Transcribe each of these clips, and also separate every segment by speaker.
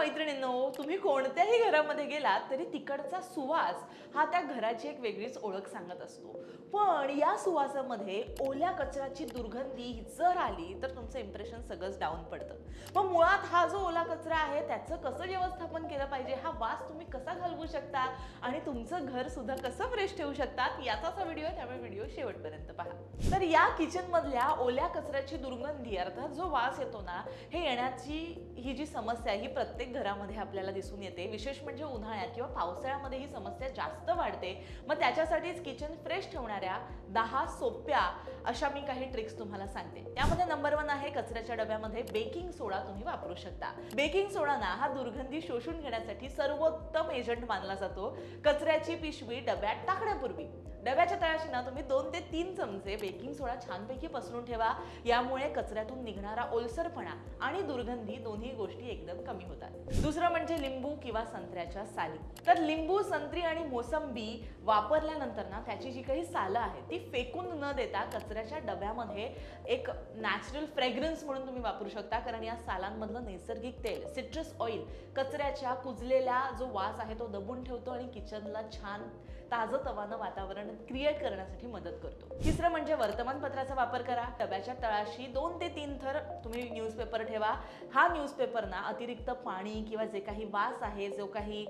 Speaker 1: मैत्रिणींनो, तुम्ही कोणत्याही घरामध्ये गेलात तरी तिकडचा सुवास हा त्या घराची एक वेगळीच ओळख सांगत असतो. पण या सुवासामध्ये ओल्या कचऱ्याची दुर्गंधी जर आली तर तुमचं इम्प्रेशन सगळंच डाऊन पडतं. मग मुळात हा जो ओला कचरा आहे त्याचं कसं व्यवस्थापन केलं पाहिजे, हा वास तुम्ही कसा घालवू शकता आणि तुमचं घर सुद्धा कसं फ्रेश ठेवू शकतात याचाच हा व्हिडिओ आहे, त्यामुळे व्हिडिओ शेवटपर्यंत पहा. तर या किचन मधल्या ओल्या कचऱ्याची दुर्गंधी अर्थात जो वास येतो ना, हे येण्याची ही जी समस्या आहे ही प्रत्येक घरामध्ये आपल्याला दिसून येते. विशेष म्हणजे उन्हाळ्यात किंवा पावसाळ्यामध्ये ही समस्या जास्त वाढते. मग त्याच्यासाठीच किचन फ्रेश ठेवणाऱ्या 10 सोप्या अशा मी काही ट्रिक्स तुम्हाला सांगते. त्यामध्ये नंबर 1 आहे, कचऱ्याच्या डब्यामध्ये बेकिंग सोडा तुम्ही वापरू शकता. बेकिंग सोडा ना हा दुर्गंधी शोषून घेण्यासाठी सर्वोत्तम एजंट मानला जातो. कचऱ्याची पिशवी डब्यात टाकण्यापूर्वी डब्याच्या तळाशी ना तुम्ही 2 ते 3 चमचे बेकिंग सोडा छानपैकी पसरून ठेवा. यामुळे कचऱ्यातून निघणारा ओलसरपणा आणि दुर्गंधी दोन्ही गोष्टी एकदम कमी होतात. दुसरं म्हणजे लिंबू किंवा संत्र्याच्या साली. तर लिंबू, संत्री आणि मोसंबी वापरल्यानंतर ना त्याची जी काही सालं आहेत ती फेकून न देता कचऱ्याच्या डब्यामध्ये एक नॅचरल फ्रेग्रन्स म्हणून तुम्ही वापरू शकता. कारण या सालांमधलं नैसर्गिक तेल सिट्रस ऑइल कचऱ्याच्या कुजलेला जो वास आहे तो दबून ठेवतो आणि किचनला छान ताजंतवानं वातावरण क्रिएट करण्यासाठी मदत करतो. तिसरं म्हणजे वर्तमानपत्राचा वापर करा. डब्याच्या तळाशी 2 ते 3 थर तुम्ही न्यूजपेपर ठेवा. हा न्यूजपेपर ना अतिरिक्त पाणी किंवा जे काही वास आहे, जो काही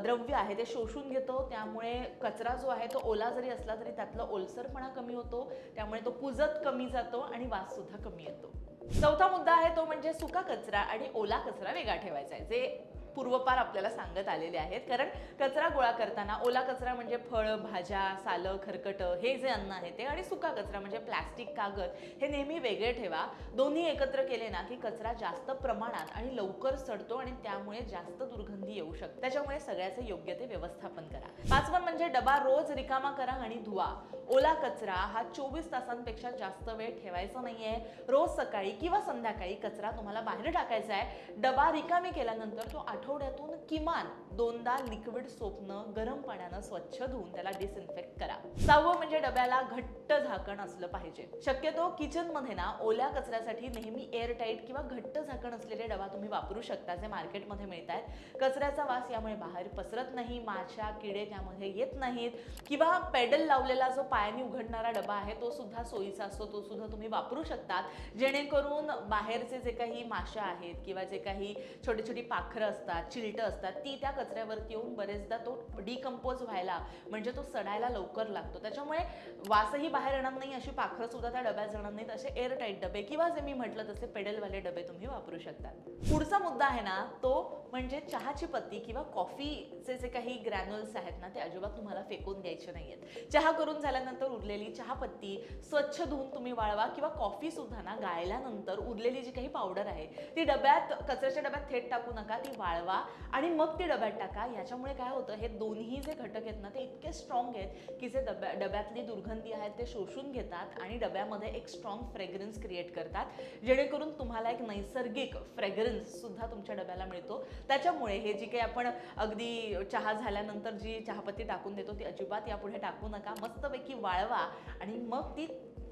Speaker 1: द्रव्य आहे ते शोषून घेतो. त्यामुळे कचरा जो आहे तो ओला जरी असला तरी त्यातला ओलसरपणा कमी होतो. त्यामुळे तो कुजत कमी जातो आणि वास सुद्धा कमी येतो. चौथा मुद्दा आहे तो म्हणजे सुका कचरा आणि ओला कचरा वेगळा ठेवायचा आहे, जे पूर्वपार आपल्याला सांगत आलेले आहेत. कारण कचरा गोळा करताना ओला कचरा म्हणजे फळ, भाज्या, सालं, खरकट हे जे अन्न आहे ते, आणि सुका कचरा म्हणजे प्लास्टिक, कागद हे नेहमी वेगळे ठेवा. दोन्ही एकत्र केले ना की कचरा जास्त प्रमाणात आणि लवकर सडतो आणि त्यामुळे जास्त दुर्गंधी येऊ शकते. त्याच्यामुळे सगळ्याचे योग्य ते व्यवस्थापन करा. पाचवं म्हणजे डबा रोज रिकामा करा आणि धुवा. ओला कचरा हा 24 तासांपेक्षा जास्त वेळ ठेवायचा नाहीये. रोज सकाळी किंवा संध्याकाळी कचरा तुम्हाला बाहेर टाकायचा आहे. डबा रिकामी केल्यानंतर तो आठवड्यातून किमान 2दा लिक्विड सोपनं गरम पाण्यानं स्वच्छ धुवून त्याला डिसइन्फेक्ट करा. 6वं म्हणजे डब्याला घट्ट झाकण असलं पाहिजे. शक्यतो किचन मध्ये ना ओल्या कचऱ्यासाठी नेहमी एअर टाईट किंवा घट्ट झाकण असलेले डबा तुम्ही वापरू शकता, जे मार्केटमध्ये मिळतात. कचऱ्याचा वास यामुळे बाहेर पसरत नाही, माशा, किडे त्यामध्ये येत नाहीत. किंवा पेडल लावलेला जो पायाने उघडणारा डबा आहे तो सुद्धा सोयीचा असतो, तो सुद्धा तुम्ही वापरू शकतात. जेणेकरून बाहेरचे जे काही माशा आहेत किंवा जे काही छोटी छोटी पाखरं असतात, चिलटं असतात, ती त्या कचऱ्यावरती येऊन बरेचदा तो डिकम्पोज व्हायला म्हणजे तो सडायला लवकर लागतो. त्याच्यामुळे वासही बाहेर येणार नाही, अशी पाखरं सुद्धा त्या डब्यात जाणार नाहीत. असे एअर टाईट डबे किंवा जे मी म्हटलं तसे पेडलवाले डबे तुम्ही वापरू शकतात. पुढचा मुद्दा आहे ना तो म्हणजे चहाची पत्ती किंवा कॉफीचे जे काही ग्रॅन्युल्स आहेत ना ते अजिबात तुम्हाला फेकून द्यायचे नाहीयेत. चहा करून झाल्यानंतर उरलेली चहापत्ती स्वच्छ धुवून तुम्ही वाळवा. किंवा कॉफी सुद्धा ना गाळल्यानंतर उरलेली जी काही पावडर आहे ती डब्यात, कचऱ्याच्या डब्यात थेट टाकू नका, ती वाळवा आणि मग ती डब्यात टाका. याच्यामुळे काय होतं, हे दोन्ही जे घटक आहेत ना ते इतके स्ट्रॉंग आहेत की जे डब्यातली दुर्गंधी आहेत ते शोषून घेतात आणि डब्यामध्ये एक स्ट्रॉंग फ्रेग्रन्स क्रिएट करतात, जेणेकरून तुम्हाला एक नैसर्गिक फ्रेग्रन्स सुद्धा तुमच्या डब्याला मिळतो. त्याच्यामुळे हे जी काही आपण अगदी चहा झाल्यानंतर जी चहापत्ती टाकून देतो ती अजिबात यापुढे टाकू नका. मस्तपैकी वाळवा आणि मग ती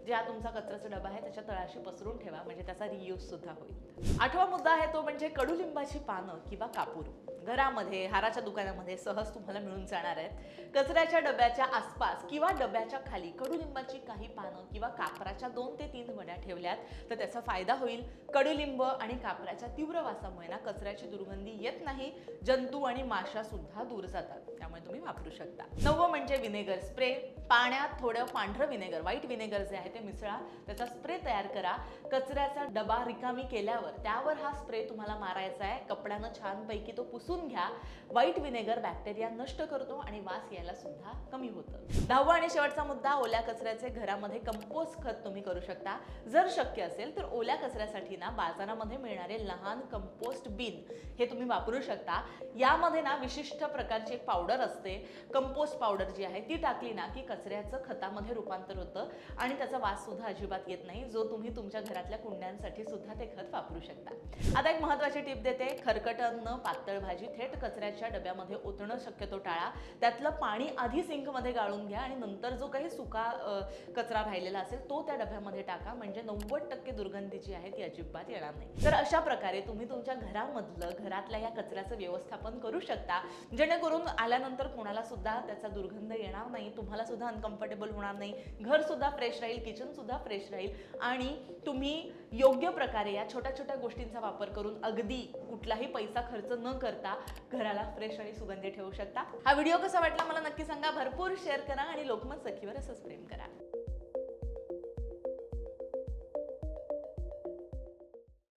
Speaker 1: ज्या तुमचा कचऱ्याचा डबा आहे त्याच्या तळाशी पसरून ठेवा, म्हणजे त्याचा रियूज सुद्धा होईल. 8वा मुद्दा आहे तो म्हणजे कडुलिंबाची पानं किंवा कापूर. घरामध्ये, हाराच्या दुकानामध्ये सहज तुम्हाला मिळून जाणार आहेत. कचऱ्याच्या डब्याच्या आसपास किंवा डब्याच्या खाली कडुलिंबाची काही पानं किंवा कापराच्या 2 ते 3 वड्या ठेवल्यात तर त्याचा फायदा होईल. कडुलिंब आणि कापराच्या तीव्र वासामुळे ना कचऱ्याची दुर्गंधी येत नाही, जंतू आणि माशा सुद्धा दूर जातात. त्यामुळे तुम्ही वापरू शकता. 9वं म्हणजे विनेगर स्प्रे. पाण्यात थोडं पांढरं विनेगर, व्हाईट विनेगर जे आहे ते मिसळा, त्याचा स्प्रे तयार करा. कचऱ्याचा डबा रिकामी केल्यावर त्यावर हा स्प्रे तुम्हाला मारायचा आहे. कपड्यानं छानपैकी तो पुसून घ्या. व्हाईट विनेगर बॅक्टेरिया नष्ट करतो आणि वास यायला सुद्धा कमी होतं. 10वा आणि शेवटचा मुद्दा, ओल्या कचऱ्याचे घरामध्ये कंपोस्ट खत तुम्ही करू शकता. जर शक्य असेल तर ओल्या कचऱ्यासाठी ना बाजारामध्ये मिळणारे लहान कंपोस्ट बिन हे तुम्ही वापरू शकता. यामध्ये ना विशिष्ट प्रकारची एक पावडर असते, कंपोस्ट पावडर जी आहे ती टाकली ना की कचऱ्याचं खतामध्ये रूपांतर होतं आणि त्याचा वास सुद्धा अजिबात येत नाही, जो तुम्ही तुमच्या घरातल्या कुंड्यांसाठी सुद्धा ते खत वापरू शकता। आता एक महत्त्वाची टिप देते, खरकट अन्न, पातळ भाजी थेट कचऱ्याच्या डब्यामध्ये ओतणं शक्यतो टाळा। त्यातलं पाणी आधी सिंकमध्ये गाळून घ्या आणि नंतर जो काही सुका कचरा राहिलेला असेल तो त्या डब्यामध्ये टाका, म्हणजे 90% दुर्गंधी जी आहे ती अजिबात येणार नाही। तर अशा प्रकारे तुम्ही तुमच्या घरातल्या या कचऱ्याचं व्यवस्थापन करू शकता, जेणेकरून आल्यानंतर कोणाला सुद्धा त्याचा दुर्गंध येणार नाही, तुम्हाला सुद्धा अनकम्फर्टेबल होणार नाही, घर सुद्धा फ्रेश राहील, किचन सुद्धा फ्रेश राहील आणि तुम्ही योग्य प्रकारे या छोट्या छोट्या गोष्टींचा वापर करून अगदी कुठलाही पैसा खर्च न करता घराला फ्रेश आणि सुगंधी ठेवू शकता। हा व्हिडिओ कसा वाटला मला नक्की सांगा, भरपूर शेअर करा आणि लोकमत सखीवर असंच प्रेम करा।